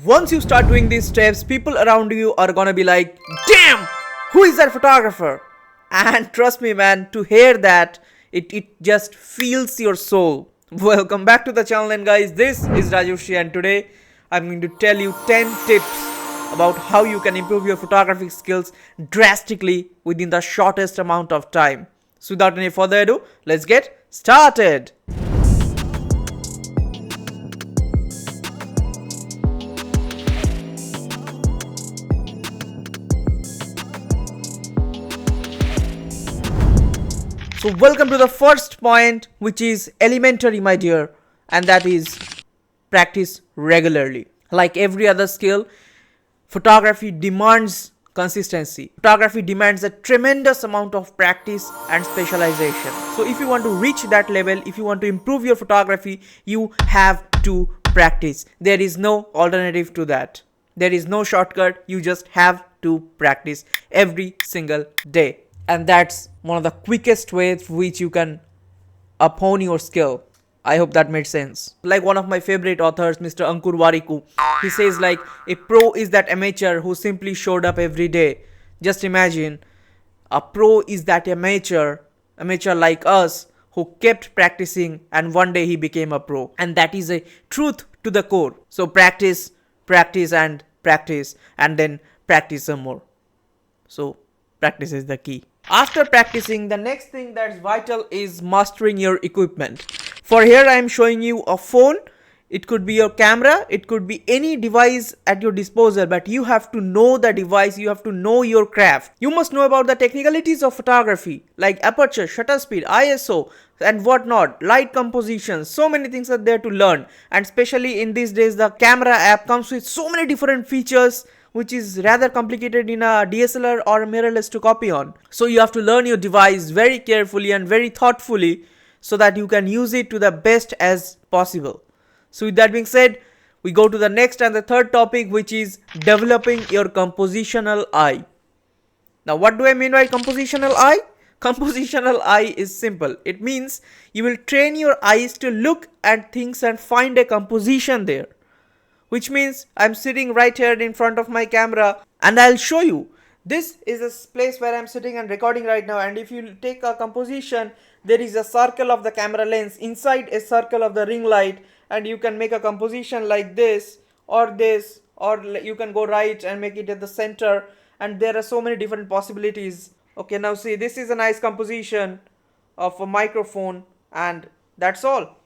Once you start doing these steps, people around you are gonna be like, damn, who is that photographer? And trust me, man, to hear that, it just feels your soul. Welcome back to the channel, and guys, this is Rajushi, and today I'm going to tell you 10 tips about how you can improve your photography skills drastically within the shortest amount of time. So without any further ado, let's get started. So welcome to the first point, which is elementary, my dear, and that is practice regularly. Like every other skill, photography demands consistency. Photography demands a tremendous amount of practice and specialization. So if you want to reach that level, if you want to improve your photography, you have to practice. There is no alternative to that. There is no shortcut. You just have to practice every single day. And that's one of the quickest ways which you can hone your skill. I hope that made sense. Like one of my favorite authors, Mr. Ankur Warikoo, he says like a pro is that amateur who simply showed up every day. Just imagine, a pro is that amateur like us, who kept practicing and one day he became a pro. And that is a truth to the core. So practice and then practice some more. So practice is the key. After practicing, the next thing that's vital is mastering your equipment. For here I am showing you a phone. It could be your camera, it could be any device at your disposal, but you have to know the device, you have to know your craft. You must know about the technicalities of photography, like aperture, shutter speed, ISO and whatnot, light composition. So many things are there to learn, and especially in these days the camera app comes with so many different features which is rather complicated in a DSLR or a mirrorless to copy on. So you have to learn your device very carefully and very thoughtfully so that you can use it to the best as possible. So with that being said, we go to the next and the third topic, which is developing your compositional eye. Now what do I mean by compositional eye? Compositional eye is simple. It means you will train your eyes to look at things and find a composition there. Which means I'm sitting right here in front of my camera and I'll show you. This is a place where I'm sitting and recording right now, and if you take a composition, there is a circle of the camera lens inside a circle of the ring light, and you can make a composition like this, or you can go right and make it at the center, and there are so many different possibilities. Okay, now see, this is a nice composition of a microphone, and that's all.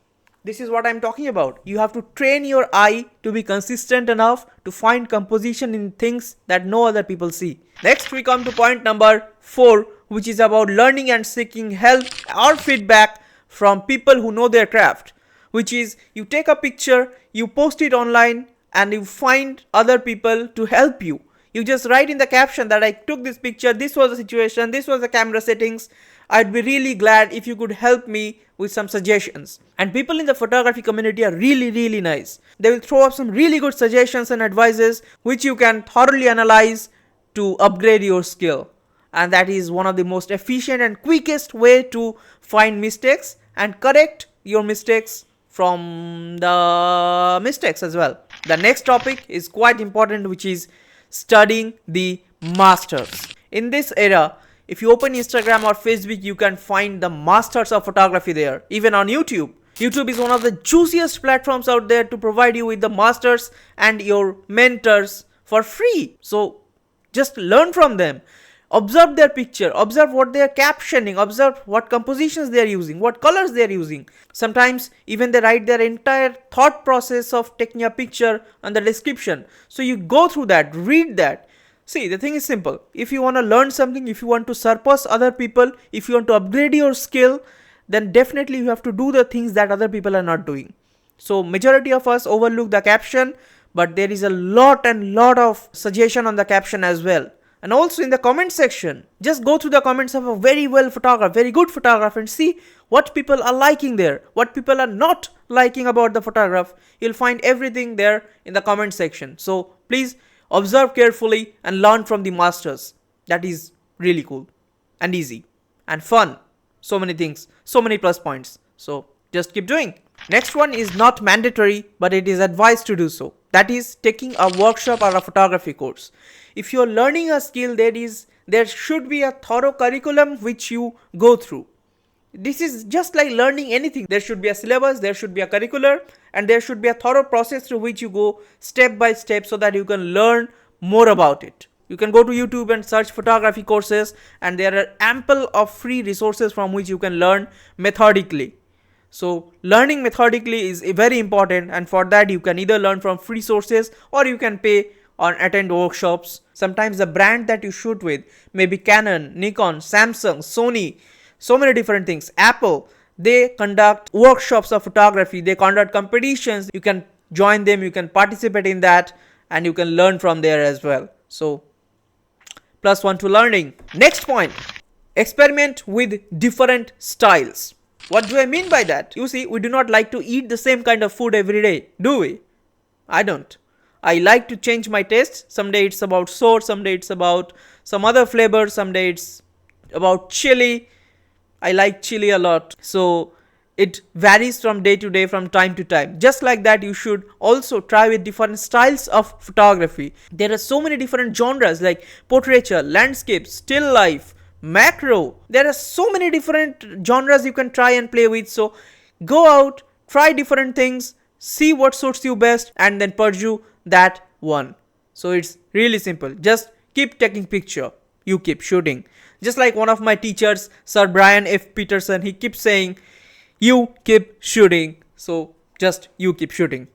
This is what I'm talking about. You have to train your eye to be consistent enough to find composition in things that no other people see. Next we come to point number 4, which is about learning and seeking help or feedback from people who know their craft. Which is, you take a picture, you post it online, and you find other people to help you. You just write in the caption that I took this picture, this was the situation, this was the camera settings. I'd be really glad if you could help me with some suggestions. And people in the photography community are really nice. They will throw up some really good suggestions and advices which you can thoroughly analyze to upgrade your skill. And that is one of the most efficient and quickest way to find mistakes and correct your mistakes from the mistakes as well. The next topic is quite important, which is studying the masters. In this era, if you open Instagram or Facebook, you can find the masters of photography there. Even on YouTube. YouTube is one of the juiciest platforms out there to provide you with the masters and your mentors for free. So just learn from them. Observe their picture, observe what they are captioning, observe what compositions they are using, what colors they are using. Sometimes even they write their entire thought process of taking a picture on the description. So you go through that, read that. See, the thing is simple. If you want to learn something, if you want to surpass other people, if you want to upgrade your skill, then definitely you have to do the things that other people are not doing. So majority of us overlook the caption, but there is a lot of suggestion on the caption as well. And also in the comment section, just go through the comments of a very good photographer, and see what people are liking there, what people are not liking about the photograph. You'll find everything there in the comment section. So please observe carefully and learn from the masters. That is really cool and easy and fun. So many things, so many plus points. So just keep doing. Next one is not mandatory, but it is advised to do so. that is taking a workshop or a photography course. If you are learning a skill, there should be a thorough curriculum which you go through. This is just like learning anything. There should be a syllabus, there should be a curricular, and there should be a thorough process through which you go step by step so that you can learn more about it. You can go to YouTube and search photography courses, and there are ample of free resources from which you can learn methodically. So learning methodically is very important, and for that you can either learn from free sources or you can pay or attend workshops. Sometimes the brand that you shoot with may be Canon, Nikon, Samsung, Sony, so many different things, Apple. They conduct workshops of photography, they conduct competitions. You can join them, you can participate in that, and you can learn from there as well. So +1 to learning. Next point, experiment with different styles. What do I mean by that? You see, we do not like to eat the same kind of food every day, do we? I don't. I like to change my tastes. Someday it's about sour, someday it's about some other flavor, someday it's about chili. I like chili a lot. So it varies from day to day, from time to time. Just like that, you should also try with different styles of photography. There are so many different genres like portraiture, landscape, still life, macro. There are so many different genres you can try and play with. So go out, try different things, see what suits you best, and then pursue that one. So it's really simple. Just keep taking picture, you keep shooting. Just like one of my teachers, Sir Brian F. Peterson, he keeps saying, you keep shooting. So just you keep shooting.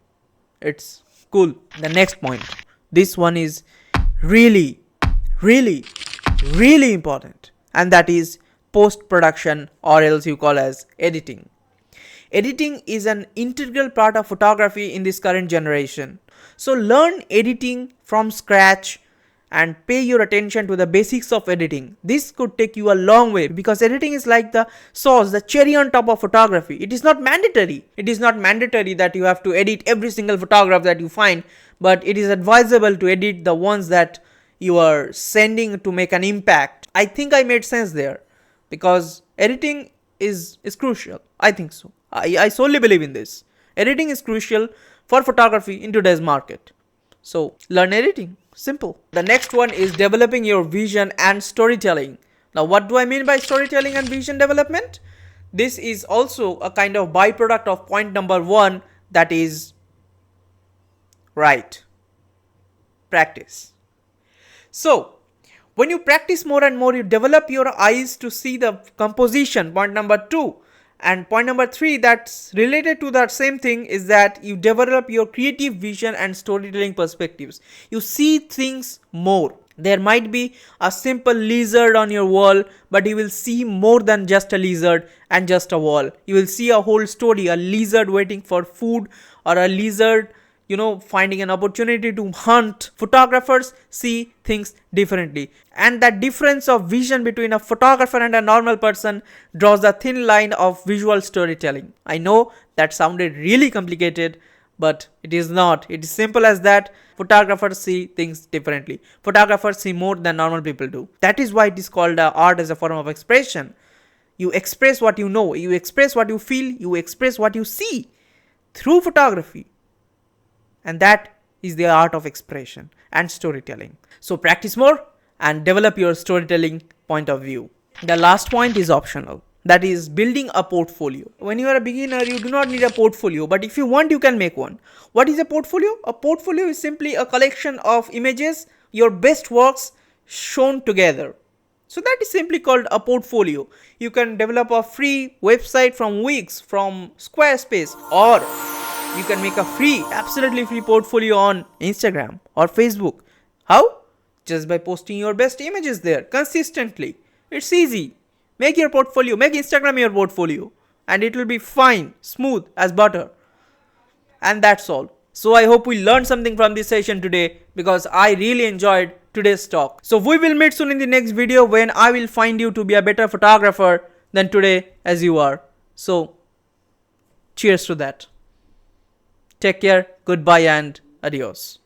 It's cool. The next point, this one is really important, and that is post-production, or else you call as editing. Editing is an integral part of photography in this current generation. So learn editing from scratch and pay your attention to the basics of editing. This could take you a long way, because editing is like the sauce, the cherry on top of photography. It is not mandatory. It is not mandatory that you have to edit every single photograph that you find, but it is advisable to edit the ones that you are sending to make an impact. I think I made sense there, because editing is crucial. I think so. I solely believe in this. Editing is crucial for photography in today's market. So learn editing. Simple. The next one is developing your vision and storytelling. Now, what do I mean by storytelling and vision development? This is also a kind of byproduct of point number 1, that is right. Practice. So when you practice more and more, you develop your eyes to see the composition, point number 2. And point number 3 that's related to that same thing is that you develop your creative vision and storytelling perspectives. You see things more. There might be a simple lizard on your wall, but you will see more than just a lizard and just a wall. You will see a whole story, a lizard waiting for food, or a lizard, finding an opportunity to hunt. Photographers see things differently, and that difference of vision between a photographer and a normal person draws a thin line of visual storytelling. I know that sounded really complicated, but it is not. It is simple as that. Photographers see things differently. Photographers see more than normal people do. That is why it is called art as a form of expression. You express what you know, you express what you feel, you express what you see through photography. And that is the art of expression and storytelling. So practice more and develop your storytelling point of view. The last point is optional. That is building a portfolio. When you are a beginner, you do not need a portfolio, but if you want, you can make one. What is a portfolio? A portfolio is simply a collection of images, your best works shown together. So that is simply called a portfolio. You can develop a free website from Wix, from Squarespace, or you can make a absolutely free portfolio on Instagram or Facebook. How? Just by posting your best images there consistently. It's easy. Make your portfolio, make Instagram your portfolio, and it will be fine, smooth as butter. And that's all. So I hope we learned something from this session today, because I really enjoyed today's talk. So we will meet soon in the next video, when I will find you to be a better photographer than today as you are. So cheers to that. Take care, goodbye, and adios.